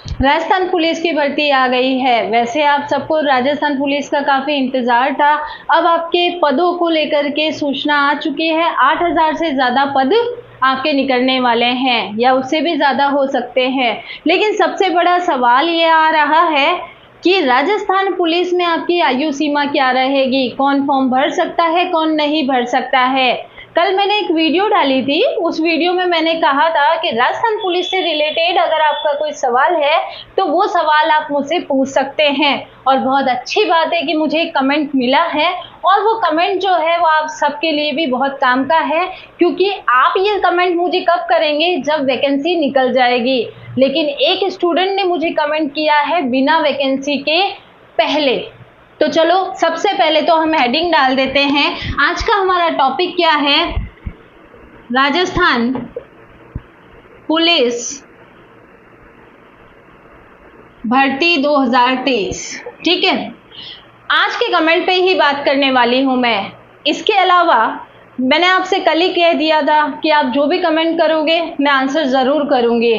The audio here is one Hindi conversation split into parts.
राजस्थान पुलिस की भर्ती आ गई है। वैसे आप सबको राजस्थान पुलिस का काफ़ी इंतज़ार था। अब आपके पदों को लेकर के सूचना आ चुकी है। 8,000 से ज़्यादा पद आपके निकलने वाले हैं या उससे भी ज़्यादा हो सकते हैं। लेकिन सबसे बड़ा सवाल ये आ रहा है कि राजस्थान पुलिस में आपकी आयु सीमा क्या रहेगी, कौन फॉर्म भर सकता है, कौन नहीं भर सकता है। कल मैंने एक वीडियो डाली थी, उस वीडियो में मैंने कहा था कि राजस्थान पुलिस से रिलेटेड अगर आपका कोई सवाल है तो वो सवाल आप मुझसे पूछ सकते हैं। और बहुत अच्छी बात है कि मुझे एक कमेंट मिला है और वो कमेंट जो है वो आप सबके लिए भी बहुत काम का है, क्योंकि आप ये कमेंट मुझे कब करेंगे, जब वैकेंसी निकल जाएगी। लेकिन एक स्टूडेंट ने मुझे कमेंट किया है बिना वैकेंसी के पहले। तो चलो सबसे पहले तो हम हेडिंग डाल देते हैं। आज का हमारा टॉपिक क्या है? राजस्थान पुलिस भर्ती 2023। ठीक है, आज के कमेंट पे ही बात करने वाली हूं मैं। इसके अलावा मैंने आपसे कल ही कह दिया था कि आप जो भी कमेंट करोगे मैं आंसर ज़रूर करूंगी,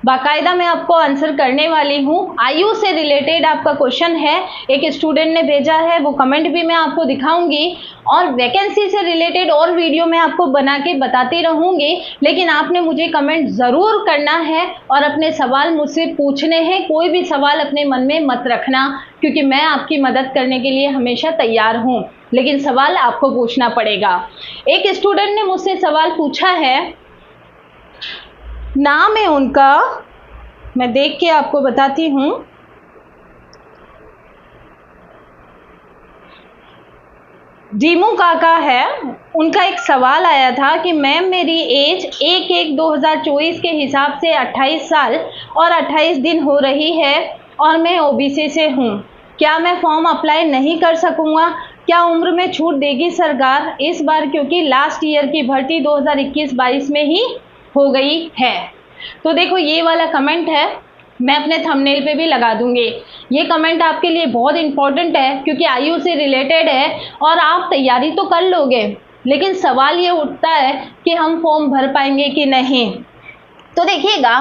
बाकायदा मैं आपको आंसर करने वाली हूँ। आयु से रिलेटेड आपका क्वेश्चन है, एक स्टूडेंट ने भेजा है, वो कमेंट भी मैं आपको दिखाऊंगी और वैकेंसी से रिलेटेड और वीडियो मैं आपको बना के बताती रहूंगी। लेकिन आपने मुझे कमेंट ज़रूर करना है और अपने सवाल मुझसे पूछने हैं। कोई भी सवाल अपने मन में मत रखना, क्योंकि मैं आपकी मदद करने के लिए हमेशा तैयार हूँ, लेकिन सवाल आपको पूछना पड़ेगा। एक स्टूडेंट ने मुझसे सवाल पूछा है, नाम है उनका, मैं देख के आपको बताती हूँ। डीमू काका है। उनका एक सवाल आया था कि मैम मेरी एज 1/1/2024 के हिसाब से 28 साल और 28 दिन हो रही है और मैं ओबीसी से हूँ। क्या मैं फॉर्म अप्लाई नहीं कर सकूँगा? क्या उम्र में छूट देगी सरकार इस बार, क्योंकि लास्ट ईयर की भर्ती 2021-22 में ही हो गई है। तो देखो ये वाला कमेंट है, मैं अपने थंबनेल पे भी लगा दूंगी। ये कमेंट आपके लिए बहुत इंपॉर्टेंट है क्योंकि आयु से रिलेटेड है और आप तैयारी तो कर लोगे, लेकिन सवाल ये उठता है कि हम फॉर्म भर पाएंगे कि नहीं। तो देखिएगा,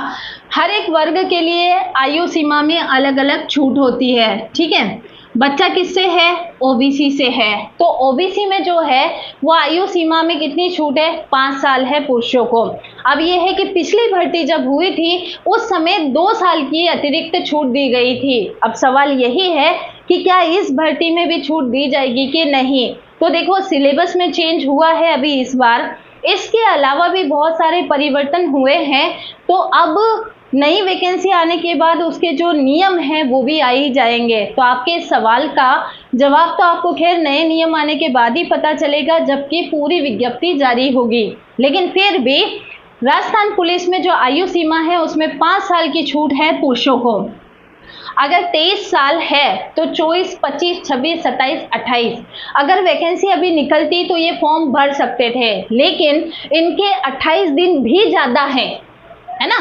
हर एक वर्ग के लिए आयु सीमा में अलग अलग छूट होती है। ठीक है, बच्चा किससे है? ओबीसी से है। तो ओबीसी में जो है वो आयु सीमा में कितनी छूट है? 5 साल है पुरुषों को। अब ये है कि पिछली भर्ती जब हुई थी उस समय 2 साल की अतिरिक्त छूट दी गई थी। अब सवाल यही है कि क्या इस भर्ती में भी छूट दी जाएगी कि नहीं। तो देखो सिलेबस में चेंज हुआ है अभी इस बार, इसके अलावा भी बहुत सारे परिवर्तन हुए हैं। तो अब नई वैकेंसी आने के बाद उसके जो नियम हैं वो भी आ ही जाएंगे। तो आपके सवाल का जवाब तो आपको खैर नए नियम आने के बाद ही पता चलेगा, जबकि पूरी विज्ञप्ति जारी होगी। लेकिन फिर भी राजस्थान पुलिस में जो आयु सीमा है उसमें 5 साल की छूट है पुरुषों को। अगर 23 साल है तो 24, 25, 26, 27, 28 अगर वैकेंसी अभी निकलती तो ये फॉर्म भर सकते थे, लेकिन इनके 28 दिन भी ज़्यादा है ना।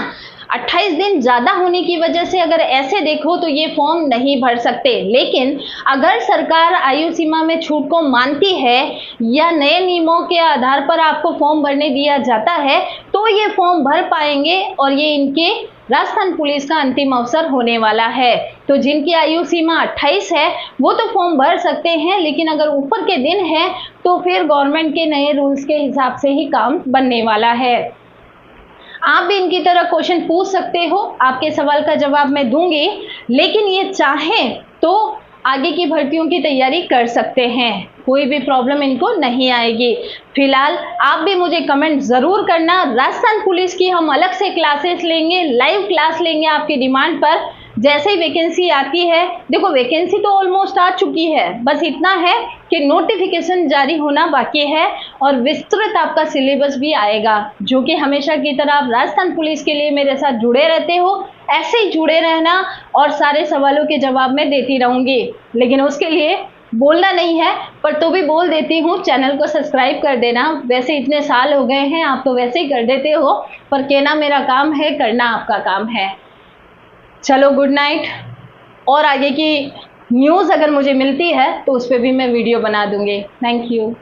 28 दिन ज़्यादा होने की वजह से अगर ऐसे देखो तो ये फॉर्म नहीं भर सकते। लेकिन अगर सरकार आयु सीमा में छूट को मानती है या नए नियमों के आधार पर आपको फॉर्म भरने दिया जाता है तो ये फॉर्म भर पाएंगे और ये इनके राजस्थान पुलिस का अंतिम अवसर होने वाला है। तो जिनकी आयु सीमा 28 है वो तो फॉर्म भर सकते हैं, लेकिन अगर ऊपर के दिन है तो फिर गवर्नमेंट के नए रूल्स के हिसाब से ही काम बनने वाला है। आप भी इनकी तरह क्वेश्चन पूछ सकते हो, आपके सवाल का जवाब मैं दूंगी, लेकिन ये चाहें तो आगे की भर्तियों की तैयारी कर सकते हैं, कोई भी प्रॉब्लम इनको नहीं आएगी। फिलहाल आप भी मुझे कमेंट ज़रूर करना। राजस्थान पुलिस की हम अलग से क्लासेस लेंगे, लाइव क्लास लेंगे आपकी डिमांड पर। जैसे ही वैकेंसी आती है, देखो वैकेंसी तो ऑलमोस्ट आ चुकी है, बस इतना है कि नोटिफिकेशन जारी होना बाकी है और विस्तृत आपका सिलेबस भी आएगा। जो कि हमेशा की तरह आप राजस्थान पुलिस के लिए मेरे साथ जुड़े रहते हो, ऐसे ही जुड़े रहना और सारे सवालों के जवाब मैं देती रहूँगी। लेकिन उसके लिए बोलना नहीं है, पर तो भी बोल देती हूँ, चैनल को सब्सक्राइब कर देना। वैसे इतने साल हो गए हैं, आप तो वैसे ही कर देते हो, पर कहना मेरा काम है, करना आपका काम है। चलो गुड नाइट। और आगे की न्यूज़ अगर मुझे मिलती है तो उस पर भी मैं वीडियो बना दूंगी। Thank you.